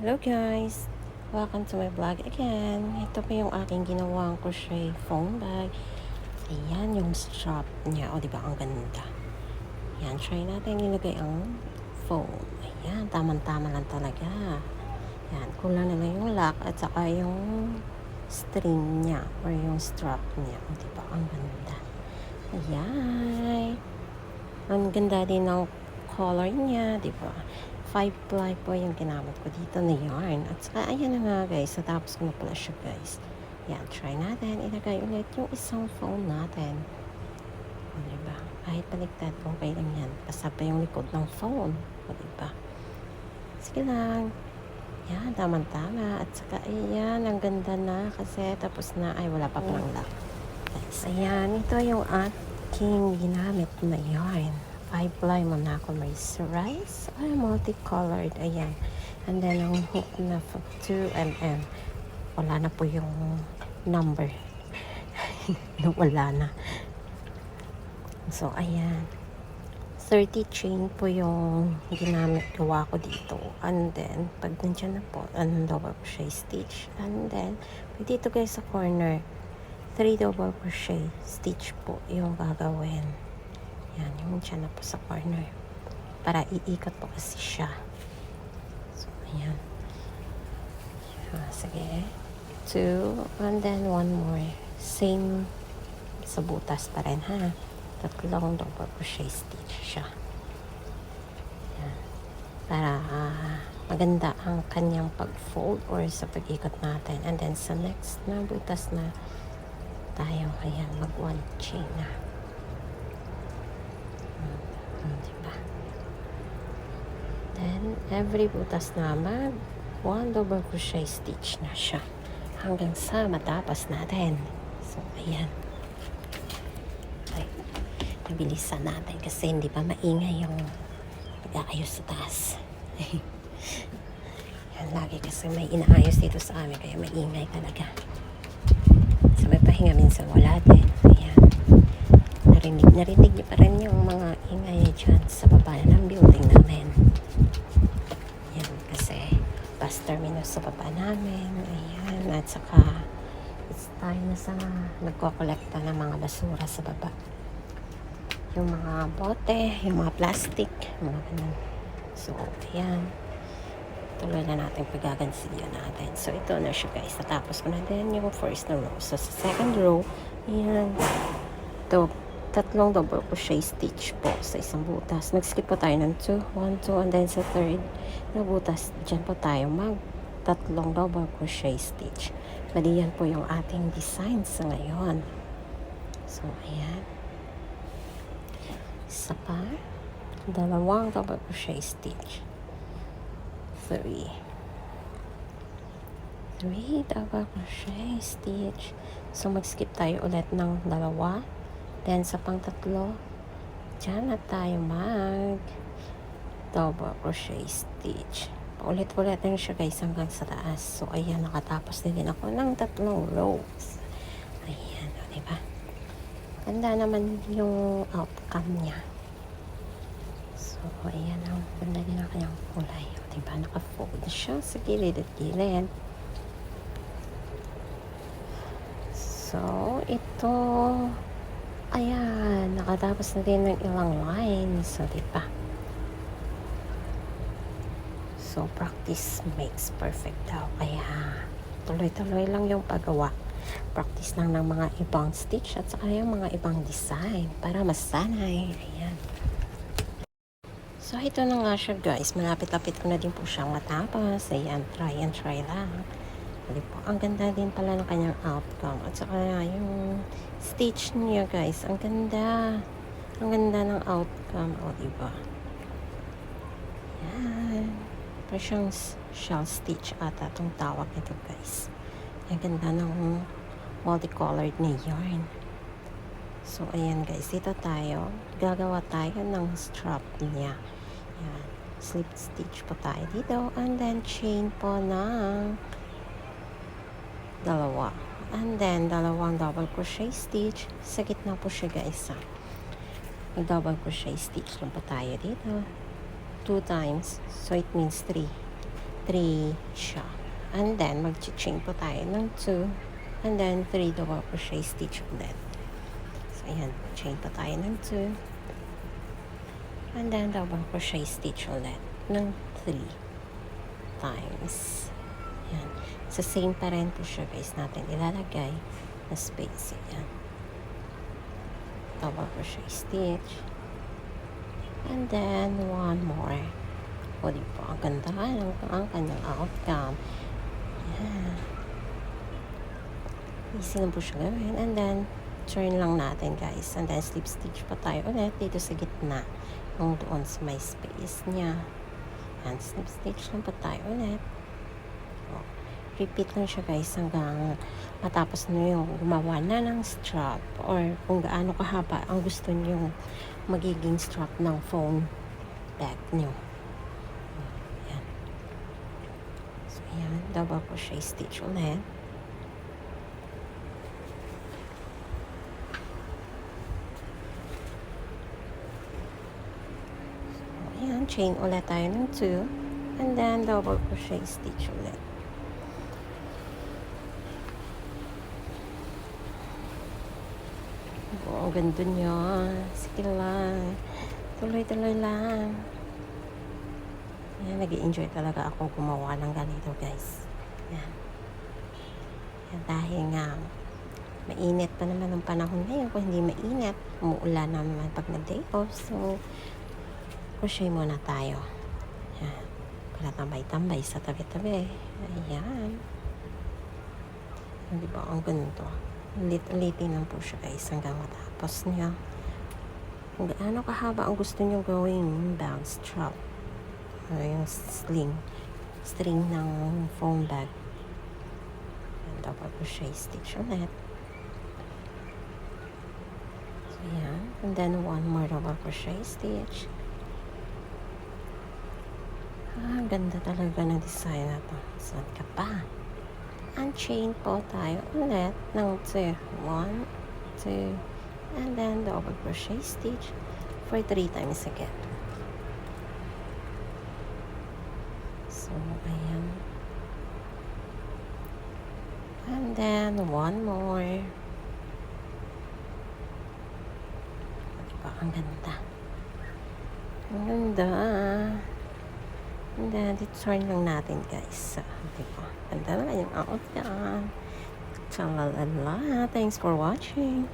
Hello guys! Welcome to my vlog again. Ito pa yung aking ginawang crochet phone bag. Ayan yung strap niya. O diba ang ganda. Ayan, try natin ilagay ang phone. Ayan, tamang-tama lang talaga. Ayan, kulang na lang yung lock at saka yung string niya or yung strap niya. O diba ang ganda. Ayan. Ang ganda din ng color niya, diba? 5-ply po yung ginamit ko dito na yarn. At saka, ayan na nga guys, natapos ko na pala siya guys. Yan, try natin. Ilagay ulit yung isang phone natin. O, diba? Kahit baliktad, okay lang yan. Basta pa yung likod ng phone. O, diba? Sige lang. Yan, tamang-tama. At saka, ayan, ang ganda na. Kasi tapos na, ay wala pa palang lock. Guys, ayan, ito yung aking ginamit na yarn. 5-ply Monaco Mercerize. Ay, multicolored. Ayan. And then, ang hook na 2mm. Wala na po yung number. Wala na. So, ayan. 30 chain po yung ginamit gawa ko dito. And then, pag nandiyan na po, double crochet stitch. And then, dito guys sa corner, 3 double crochet stitch po yung gagawin. Yan, yung dyan na po sa corner. Para iikot po kasi siya. So, ayan. Sige. 2, and then 1 more. Same sa butas pa rin, ha? 3 double crochet stitch siya. Yan. Para maganda ang kanyang pag-fold or sa pag-ikot natin. And then sa next na butas na tayo, ayan, mag 1 chain na. Diba? Then, every butas na 1 double crochet stitch na siya. Hanggang sa matapos natin. So, ayan. Ay, nabilisan natin kasi hindi pa maingay yung pag-aayos sa taas. Yan, lagi kasi may inaayos dito sa amin kaya maingay talaga. So, may pahinga minsan wala din. Ayan. Narinig niyo pa rin yung mga ingay dyan sa baba ng building namin. Yan, kasi bus terminus sa baba namin. Ayan, at saka tayo na sa nagkokolekta ng mga basura sa baba. Yung mga bote, yung mga plastic, mga ganun. So, ayan. Tuloy na natin pagagansilyo natin. So, ito na siya guys. Natapos ko na din yung first na row. So, sa second row, ayan. Ito, 3 double crochet stitch po sa isang butas. Nag-skip po tayo ng 2, 1, 2, and then sa third na butas, dyan po tayo mag 3 double crochet stitch. Bali yan po yung ating design sa ngayon. So, ayan. Isa pa, 2 double crochet stitch. 3 double crochet stitch. So, mag-skip tayo ulit ng 2. Then, sa pang-3, dyan na tayo mag double crochet stitch. Paulit-ulit na siya guys hanggang sa taas. So, ayan, nakatapos din ako ng 3 rows. Ayan, o, diba? Ganda naman yung outcome niya. So, ayan, ang ganda din ang kanyang kulay. O, diba? Naka-fold siya sa gilid at gilid. So, ito, ayan, nakatapos na din ng ilang lines. So, diba? So, practice makes perfect daw. Kaya, tuloy-tuloy lang yung paggawa. Practice lang ng mga ibang stitch at saka yung mga ibang design para masanay. Ayan. So, ito na nga siya guys. Malapit-lapit ko na din po siyang matapos. Ayan, try and try lang. Po, ang ganda din pala ng kanyang outcome. At saka yung stitch niya guys. Ang ganda. Ang ganda ng outcome. O, diba? Ayan. Parang siyang shell stitch ata itong tawag nito guys. Ang ganda ng multicolored na yarn. So, ayan guys. Dito tayo. Gagawa tayo ng strap niya. Ayan. Slip stitch po tayo dito. And then, chain po ng 2. And then, 2 double crochet stitch. Sa gitna po siya guys. May double crochet stitch lang po tayo dito. 2 times. So, it means 3. 3 siya. And then, mag-chain po tayo ng 2. And then, 3 double crochet stitch ulit. So, ayan. Chain po tayo ng 2. And then, double crochet stitch ulit ng 3 times. Ayan. Sa same pa rin po siya, guys, natin ilalagay na space. Ayan. Double crochet stitch. And then, one more. O, diba? Ang ganda ang kanyang outcome. Ayan. Easy lang po siya gawin. And then, turn lang natin, guys. And then, slip stitch pa tayo ulit dito sa gitna. Yung doon sa may space niya. And slip stitch lang pa tayo ulit. O, repeat lang siya, guys, hanggang matapos nyo yung gumawa na ng strap or kung gaano kahaba ang gusto nyo magiging strap ng phone bag nyo. Ayan. So, ayan. Double crochet stitch ulit. So, ayan. Chain ulit tayo ng 2 and then double crochet stitch ulit. Oh, ang ganda niya. Sige lang. Tuloy-tuloy lang. Yan, nag-i-enjoy talaga akong gumawa ng ganito, guys. Yan. Yan, dahil nga, mainit pa naman ang panahon ngayon. Kung hindi mainit, umuulan naman pag nag-day off. So, crochet muna tayo. Yan. Para tambay-tambay sa tabi-tabi. Ayan. Di ba? Ang ganito. Ulit-ulitin lang po siya, guys, hanggang matapos niya. Kung gaano kahaba ang gusto niyo gawing bag strap. Yung string ng phone bag. And double crochet stitch ulit. So, yan. And then, one more double crochet stitch. Ganda talaga ng design na to. Saan ka pa? Unchain po tayo ulit ng 2. 1, 2, and then double crochet stitch for 3 times again. So, ayan. And then, one more. Diba? Ang ganda. Ang ganda. And then, turn lang natin, guys. Diba? Ganda na yung outcome. Tchalalala. Thanks for watching.